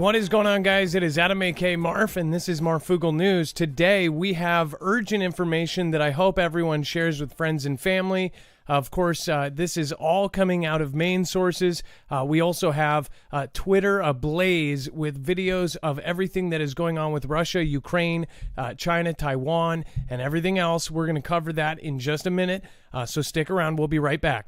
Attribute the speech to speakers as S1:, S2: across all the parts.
S1: What is going on, guys? It is Adam, a.k.a. Marf, and this is Marfoogle News. Today, we have urgent information that I hope everyone shares with friends and family. Of course, this is all coming out of main sources. We also have Twitter ablaze with videos of everything that is going on with Russia, Ukraine, China, Taiwan, and everything else. We're going to cover that in just a minute, so stick around. We'll be right back.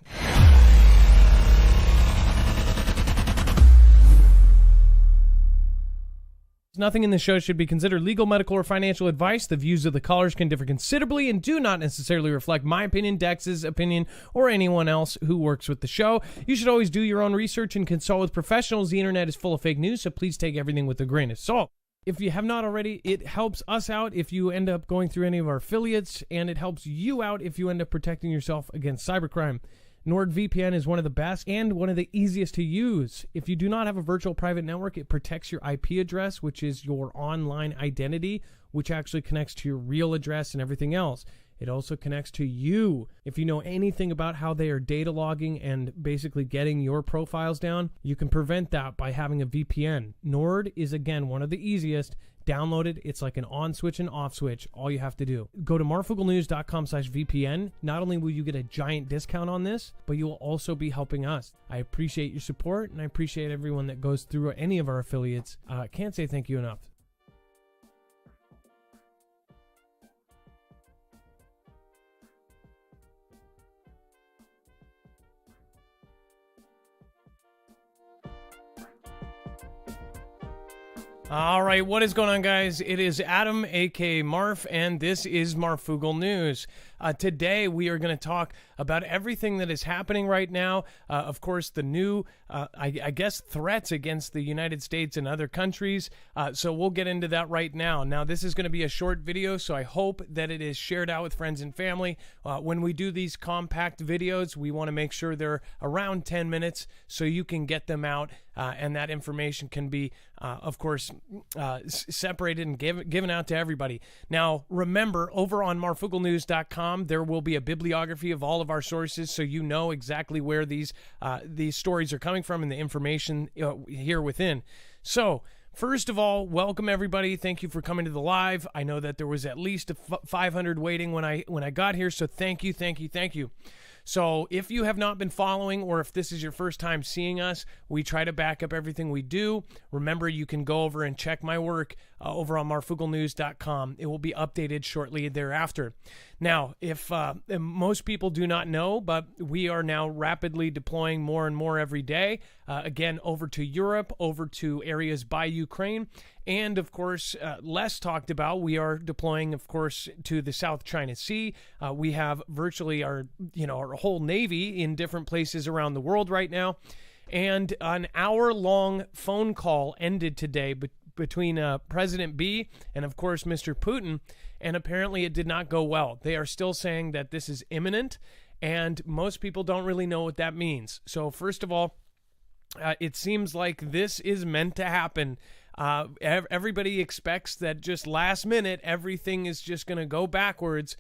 S1: Nothing in this show should be considered legal, medical, or financial advice. The views of the callers can differ considerably and do not necessarily reflect my opinion, Dex's opinion, or anyone else who works with the show. You should always do your own research and consult with professionals. The internet is full of fake news, so please take everything with a grain of salt. If you have not already, it helps us out if you end up going through any of our affiliates, and it helps you out if you end up protecting yourself against cybercrime. NordVPN is one of the best and one of the easiest to use. If you do not have a virtual private network, it protects your IP address, which is your online identity, which actually connects to your real address and everything else. It also connects to you. If you know anything about how they are data logging and basically getting your profiles down, you can prevent that by having a VPN. Nord is, again, one of the easiest. Download it. It's like an on switch and off switch. All you have to do. Go to marfooglenews.com/VPN. Not only will you get a giant discount on this, but you will also be helping us. I appreciate your support, and I appreciate everyone that goes through any of our affiliates. Can't say thank you enough. All right, what is going on, guys? It is Adam, a.k.a. Marf, and this is Marfoogle News. Today, we are going to talk about everything that is happening right now. Of course, the new, I guess, threats against the United States and other countries. So we'll get into that right now. Now, this is going to be a short video, so I hope that it is shared out with friends and family. When we do these compact videos, we want to make sure they're around 10 minutes so you can get them out, and that information can be, of course, separated and given out to everybody. Now, remember, over on marfooglenews.com, there will be a bibliography of all of our sources, so you know exactly where these stories are coming from and the information here within. So, first of all, welcome everybody. Thank you for coming to the live. I know that there was at least 500 waiting when I got here, so thank you. So if you have not been following, or if this is your first time seeing us, we try to back up everything we do. Remember, you can go over and check my work over on marfooglenews.com. It will be updated shortly thereafter. Now, if most people do not know, but we are now rapidly deploying more and more every day, again, over to Europe, over to areas by Ukraine, and, of course, less talked about, we are deploying, of course, to the South China Sea. We have virtually our whole Navy in different places around the world right now. And an hour-long phone call ended today between President B and, of course, Mr. Putin, and apparently it did not go well. They are still saying that this is imminent, and most people don't really know what that means. So, first of all, it seems like this is meant to happen. Everybody expects that just last minute everything is just going to go backwards,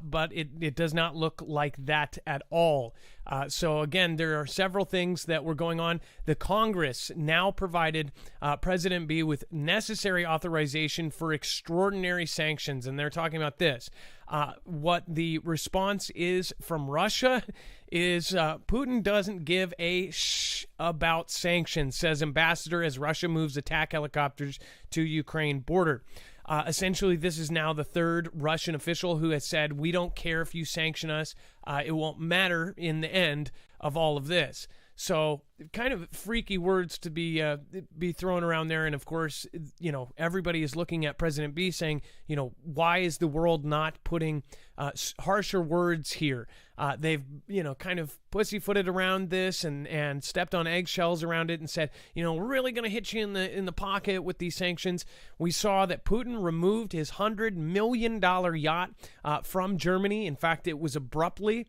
S1: but it does not look like that at all. So again, there are several things that were going on. The Congress now provided President B with necessary authorization for extraordinary sanctions, and they're talking about this. What the response is from Russia is Putin doesn't give a shh about sanctions, says ambassador, as Russia moves attack helicopters to Ukraine border. Essentially, this is now the third Russian official who has said, we don't care if you sanction us. It won't matter in the end of all of this. So kind of freaky words to be thrown around there. And of course, everybody is looking at President B saying, why is the world not putting harsher words here? They've, kind of pussyfooted around this and stepped on eggshells around it and said, we're really going to hit you in the pocket with these sanctions. We saw that Putin removed his $100 million yacht from Germany. In fact, it was abruptly.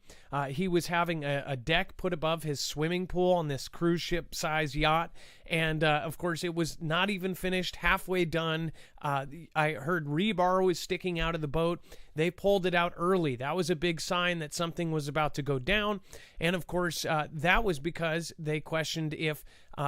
S1: He was having a deck put above his swimming pool on this cruise ship size yacht. And, of course, it was not even finished, halfway done. I heard rebar was sticking out of the boat. They pulled it out early. That was a big sign that something was about to go down. And, of course, that was because they questioned if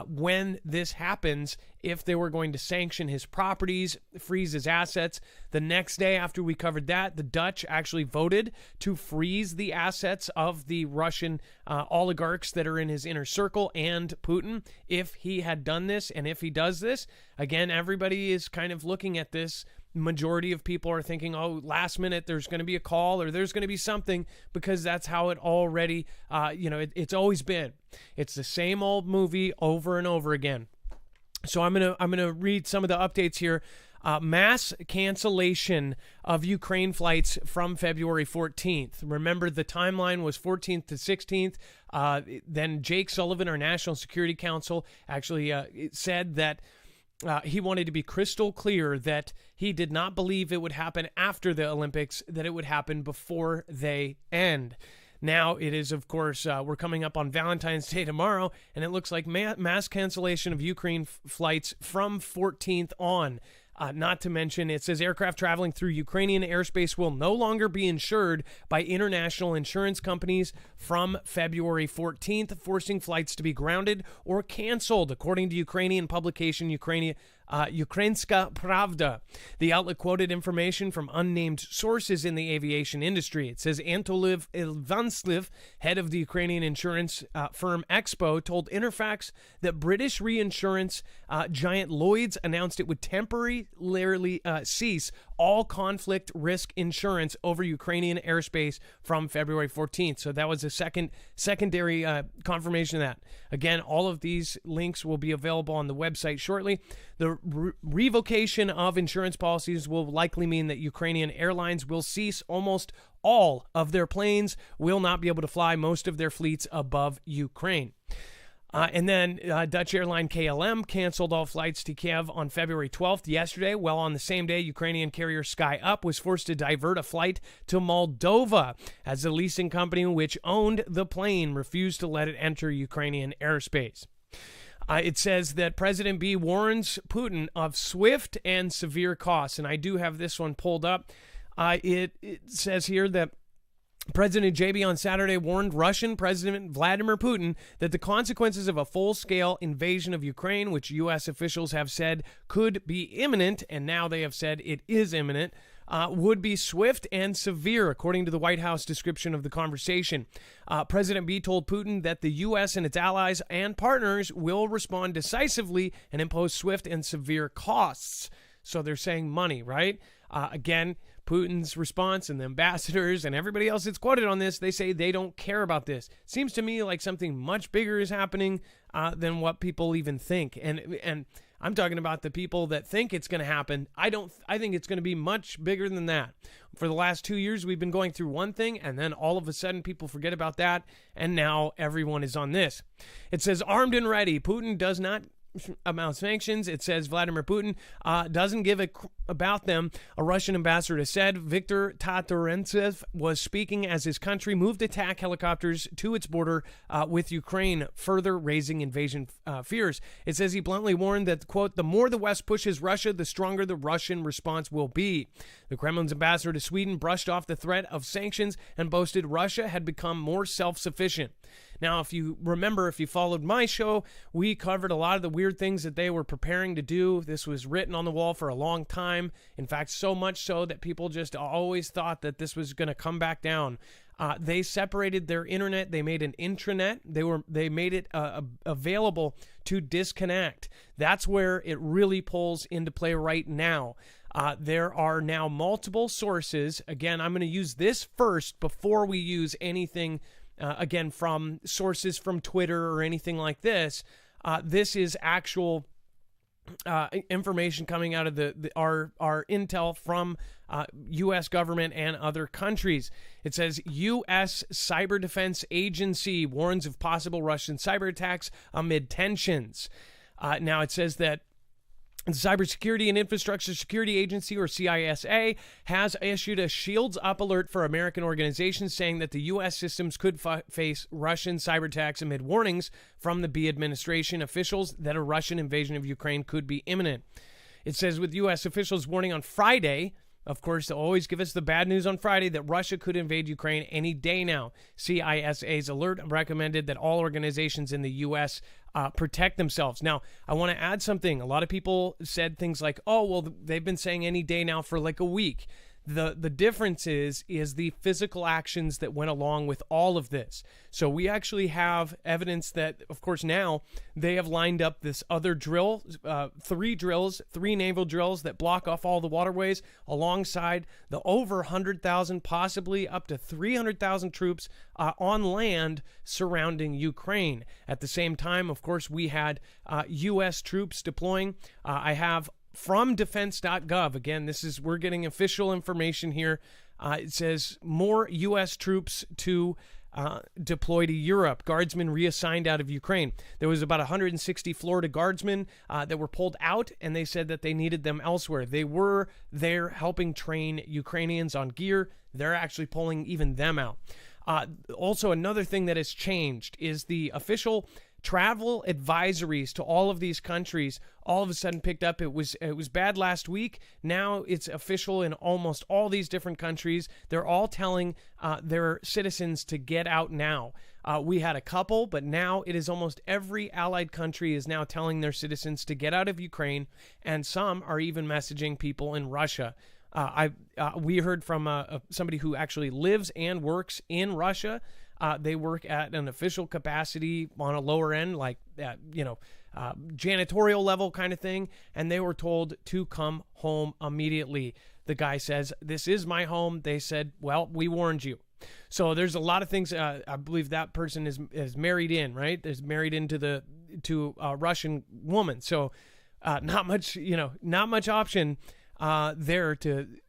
S1: when this happens, if they were going to sanction his properties, freeze his assets. The next day after we covered that, the Dutch actually voted to freeze the assets of the Russian oligarchs that are in his inner circle and Putin. If he had done this, and if he does this, again, everybody is kind of looking at this. Majority of people are thinking, oh, last minute there's going to be a call or there's going to be something, because that's how it already, it's always been. It's the same old movie over and over again. So I'm gonna read some of the updates here. Mass cancellation of Ukraine flights from February 14th. Remember, the timeline was 14th to 16th. Then Jake Sullivan, our National Security Council, actually said that he wanted to be crystal clear that he did not believe it would happen after the Olympics, that it would happen before they end. Now, it is, of course, we're coming up on Valentine's Day tomorrow, and it looks like mass cancellation of Ukraine flights from 14th on. Not to mention, it says aircraft traveling through Ukrainian airspace will no longer be insured by international insurance companies from February 14th, forcing flights to be grounded or canceled, according to Ukrainian publication Ukrainska Pravda. The outlet quoted information from unnamed sources in the aviation industry. It says Antoliv Ilvansliv, head of the Ukrainian insurance firm Expo, told Interfax that British reinsurance giant Lloyd's announced it would temporarily cease all conflict risk insurance over Ukrainian airspace from February 14th. So that was a secondary confirmation of that. Again, all of these links will be available on the website shortly. The revocation of insurance policies will likely mean that Ukrainian airlines will cease almost all of their planes, will not be able to fly most of their fleets above Ukraine. And then Dutch airline KLM canceled all flights to Kiev on February 12th yesterday. Well, on the same day, Ukrainian carrier SkyUp was forced to divert a flight to Moldova as the leasing company which owned the plane refused to let it enter Ukrainian airspace. It says that President B warns Putin of swift and severe costs. And I do have this one pulled up. It says here that President JB on Saturday warned Russian President Vladimir Putin that the consequences of a full-scale invasion of Ukraine, which U.S. officials have said could be imminent, and now they have said it is imminent, would be swift and severe, according to the White House description of the conversation. President B told Putin that the U.S. and its allies and partners will respond decisively and impose swift and severe costs. So they're saying money, right? Again, Putin's response and the ambassadors and everybody else that's quoted on this, they say they don't care about this. Seems to me like something much bigger is happening than what people even think. And I'm talking about the people that think it's going to happen. I think it's going to be much bigger than that. For the last 2 years, we've been going through one thing, and then all of a sudden people forget about that, and now everyone is on this. It says, armed and ready. Putin does not about sanctions. It says Vladimir Putin doesn't give about them. A Russian ambassador said Viktor Tatarentsev was speaking as his country moved attack helicopters to its border with Ukraine, further raising invasion fears. It says he bluntly warned that, quote, the more the West pushes Russia, the stronger the Russian response will be. The Kremlin's ambassador to Sweden brushed off the threat of sanctions and boasted Russia had become more self-sufficient. Now, if you remember, if you followed my show, we covered a lot of the weird things that they were preparing to do. This was written on the wall for a long time. In fact, so much so that people just always thought that this was going to come back down. They separated their internet. They made an intranet. They made it available to disconnect. That's where it really pulls into play right now. There are now multiple sources. Again, I'm going to use this first before we use anything again, from sources from Twitter or anything like this. This is actual information coming out of our intel from U.S. government and other countries. It says U.S. Cyber Defense Agency warns of possible Russian cyber attacks amid tensions. Now, it says that the Cybersecurity and Infrastructure Security Agency, or CISA, has issued a Shields Up alert for American organizations, saying that the U.S. systems could face Russian cyber attacks amid warnings from the B administration officials that a Russian invasion of Ukraine could be imminent. It says with U.S. officials warning on Friday of course, to always give us the bad news on Friday that Russia could invade Ukraine any day now. CISA's alert recommended that all organizations in the U.S. Protect themselves. Now, I want to add something. A lot of people said things like, oh, well, they've been saying any day now for like a week. The difference is the physical actions that went along with all of this. So we actually have evidence that, of course, now they have lined up this other drill, three naval drills that block off all the waterways alongside the over 100,000, possibly up to 300,000 troops on land surrounding Ukraine. At the same time, of course, we had U.S. troops deploying. I have from defense.gov. Again, we're getting official information here. It says more U.S. troops to deploy to Europe. Guardsmen reassigned out of Ukraine. There was about 160 Florida guardsmen that were pulled out, and they said that they needed them elsewhere. They were there helping train Ukrainians on gear. They're actually pulling even them out. Also, another thing that has changed is the official travel advisories to all of these countries all of a sudden picked up. It was bad last week. Now it's official in almost all these different countries. They're all telling their citizens to get out now. We had a couple, but now it is almost every allied country is now telling their citizens to get out of Ukraine, and some are even messaging people in Russia. We heard from somebody who actually lives and works in Russia. They work at an official capacity on a lower end, like janitorial level kind of thing, and they were told to come home immediately. The guy says, "This is my home." They said, "Well, we warned you." So there's a lot of things. I believe that person is married in, right? Is married into to a Russian woman. So not much option there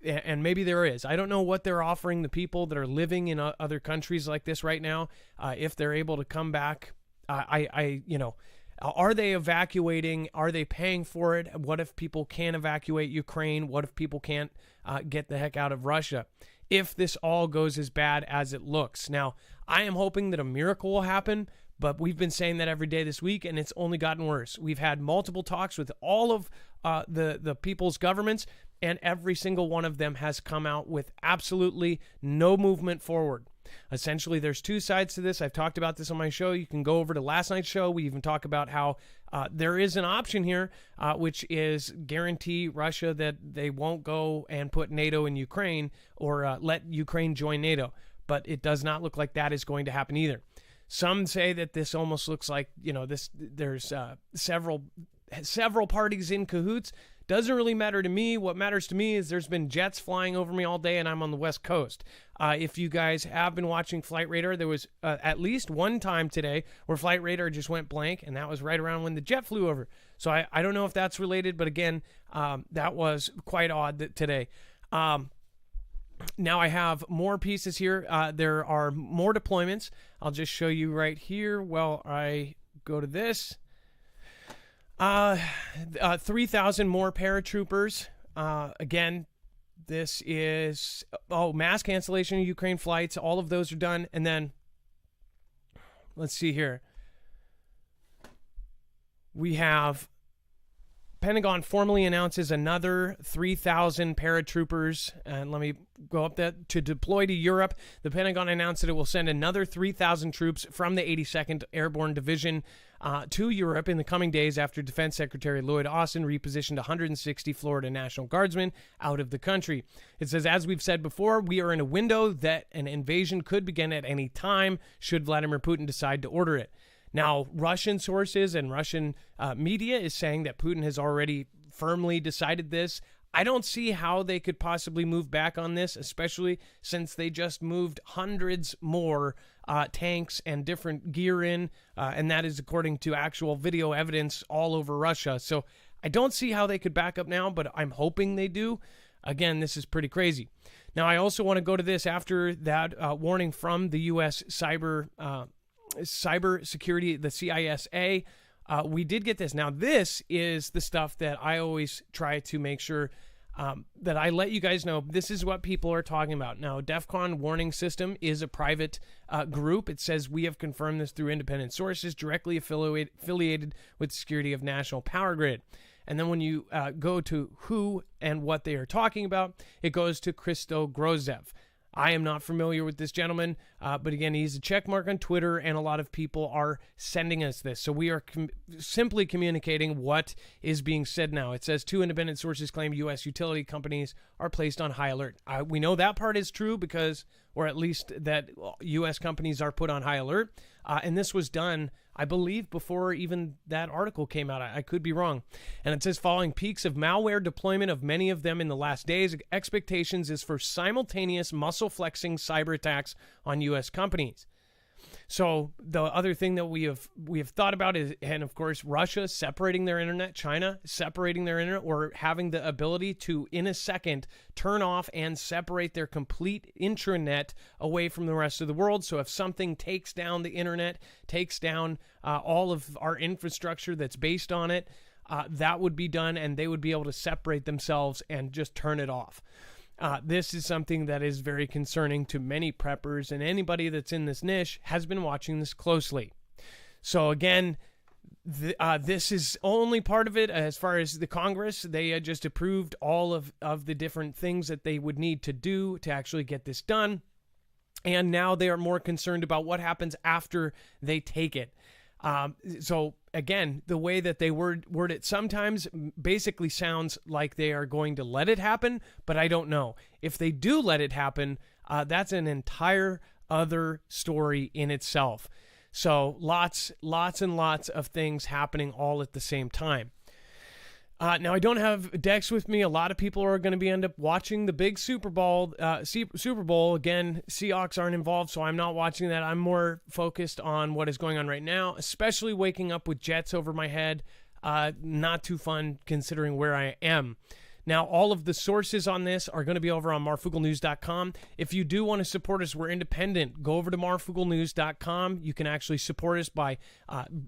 S1: and maybe there is. I don't know what they're offering the people that are living in other countries like this right now. If they're able to come back, are they evacuating? Are they paying for it? What if people can't evacuate Ukraine? What if people can't get the heck out of Russia? If this all goes as bad as it looks. Now, I am hoping that a miracle will happen, but we've been saying that every day this week, and it's only gotten worse. We've had multiple talks with all of the people's governments, and every single one of them has come out with absolutely no movement forward. Essentially, there's two sides to this. I've talked about this on my show. You can go over to last night's show. We even talk about how there is an option here, which is guarantee Russia that they won't go and put NATO in Ukraine or let Ukraine join NATO. But it does not look like that is going to happen either. Some say that this almost looks like, there's several parties in cahoots. Doesn't really matter to me. What matters to me is there's been jets flying over me all day, and I'm on the West Coast. If you guys have been watching Flight Radar, there was at least one time today where Flight Radar just went blank, and that was right around when the jet flew over. So I don't know if that's related, but again, that was quite odd today. Now I have more pieces here. There are more deployments. I'll just show you right here while I go to this. 3,000 more paratroopers. Again, this is, mass cancellation of Ukraine flights. All of those are done. And then, let's see here. We have Pentagon formally announces another 3,000 paratroopers, and let me go up that to deploy to Europe. The Pentagon announced that it will send another 3,000 troops from the 82nd Airborne Division to Europe in the coming days after Defense Secretary Lloyd Austin repositioned 160 Florida National Guardsmen out of the country. It says, as we've said before, we are in a window that an invasion could begin at any time should Vladimir Putin decide to order it. Now, Russian sources and Russian media is saying that Putin has already firmly decided this. I don't see how they could possibly move back on this, especially since they just moved hundreds more tanks and different gear in, and that is according to actual video evidence all over Russia. So I don't see how they could back up now, but I'm hoping they do. Again, this is pretty crazy. Now, I also want to go to this after that warning from the U.S. cyber security, the CISA. We did get this. Now, this is the stuff that I always try to make sure that I let you guys know. This is what people are talking about. Now, DEFCON warning system is a private group. It says we have confirmed this through independent sources directly affiliated with the security of national power grid. And then when you go to who and what they are talking about, it goes to Christo Grozev. I am not familiar with this gentleman, but again, he's a check mark on Twitter, and a lot of people are sending us this. So we are simply communicating what is being said now. It says 2 independent sources claim U.S. utility companies are placed on high alert. We know that part is true because, or at least that U.S. companies are put on high alert. And this was done, I believe, before even that article came out. I could be wrong. And it says, following peaks of malware deployment of many of them in the last days, expectations is for simultaneous muscle-flexing cyber attacks on U.S. companies. So the other thing that we have thought about is, and of course, Russia separating their internet, China separating their internet, or having the ability to, in a second, turn off and separate their complete intranet away from the rest of the world. So if something takes down the internet, takes down all of our infrastructure that's based on it, that would be done, and they would be able to separate themselves and just turn it off. This is something that is very concerning to many preppers, and anybody that's in this niche has been watching this closely. So again, this is only part of it. As far as the Congress, they just approved all of the different things that they would need to do to actually get this done. And now they are more concerned about what happens after they take it. So again, the way that they word it sometimes basically sounds like they are going to let it happen, but I don't know. If they do let it happen, that's an entire other story in itself. So lots and lots of things happening all at the same time. Now, I don't have Dex with me. A lot of people are going to end up watching the big Super Bowl. Again, Seahawks aren't involved, so I'm not watching that. I'm more focused on what is going on right now, especially waking up with jets over my head. Not too fun considering where I am. Now, all of the sources on this are going to be over on marfooglenews.com. If you do want to support us, we're independent. Go over to marfooglenews.com. You can actually support us by,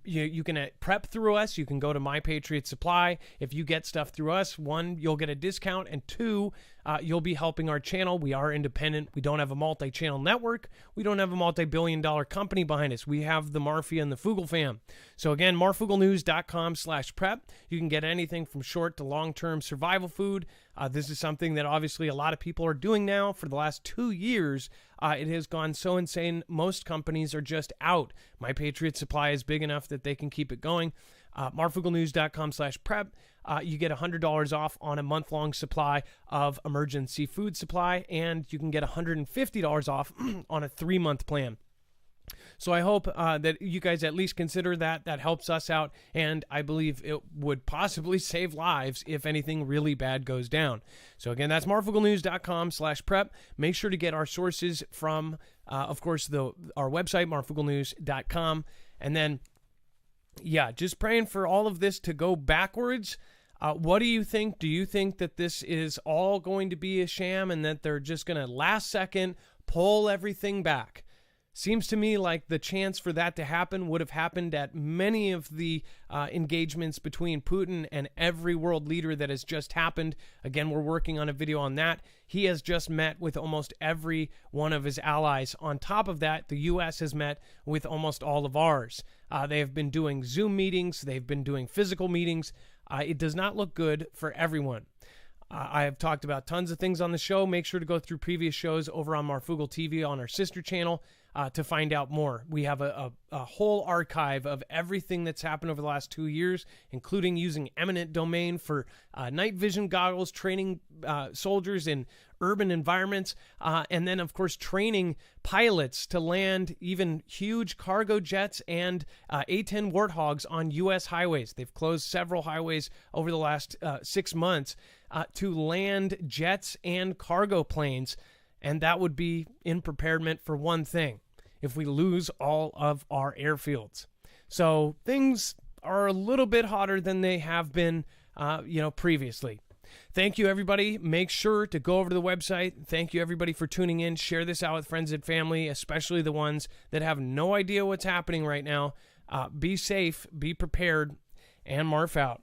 S1: you can prep through us. You can go to My Patriot Supply. If you get stuff through us, 1, you'll get a discount, and 2, you'll be helping our channel. We are independent. We don't have a multi-channel network. We don't have a multi-billion-dollar company behind us. We have the Marfia and the Foogle fam. So again, marfooglenews.com/prep. You can get anything from short to long-term survival food. This is something that obviously a lot of people are doing now. For the last 2 years, it has gone so insane. Most companies are just out. My Patriot Supply is big enough that they can keep it going. marfooglenews.com/prep. You get $100 off on a month-long supply of emergency food supply, and you can get $150 off on a 3-month plan. So I hope that you guys at least consider that. That helps us out, and I believe it would possibly save lives if anything really bad goes down. So again, that's marfooglenews.com/prep. Make sure to get our sources from, of course, our website, marfooglenews.com. And then, yeah, just praying for all of this to go backwards. What do you think? Do you think that this is all going to be a sham and that they're just going to last second pull everything back? Seems to me like the chance for that to happen would have happened at many of the engagements between Putin and every world leader that has just happened. Again, we're working on a video on that. He has just met with almost every one of his allies. On top of that, the U.S. has met with almost all of ours. They have been doing Zoom meetings. They've been doing physical meetings. It does not look good for everyone. I have talked about tons of things on the show. Make sure to go through previous shows over on Marfoogle TV on our sister channel to find out more. We have a whole archive of everything that's happened over the last 2 years, including using eminent domain for night vision goggles, training soldiers in urban environments, and then, of course, training pilots to land even huge cargo jets and A-10 Warthogs on U.S. highways. They've closed several highways over the last 6 months to land jets and cargo planes, and that would be in preparedment for one thing: if we lose all of our airfields. So things are a little bit hotter than they have been, previously. Thank you, everybody. Make sure to go over to the website. Thank you, everybody, for tuning in. Share this out with friends and family, especially the ones that have no idea what's happening right now. Be safe, be prepared, and Marf out.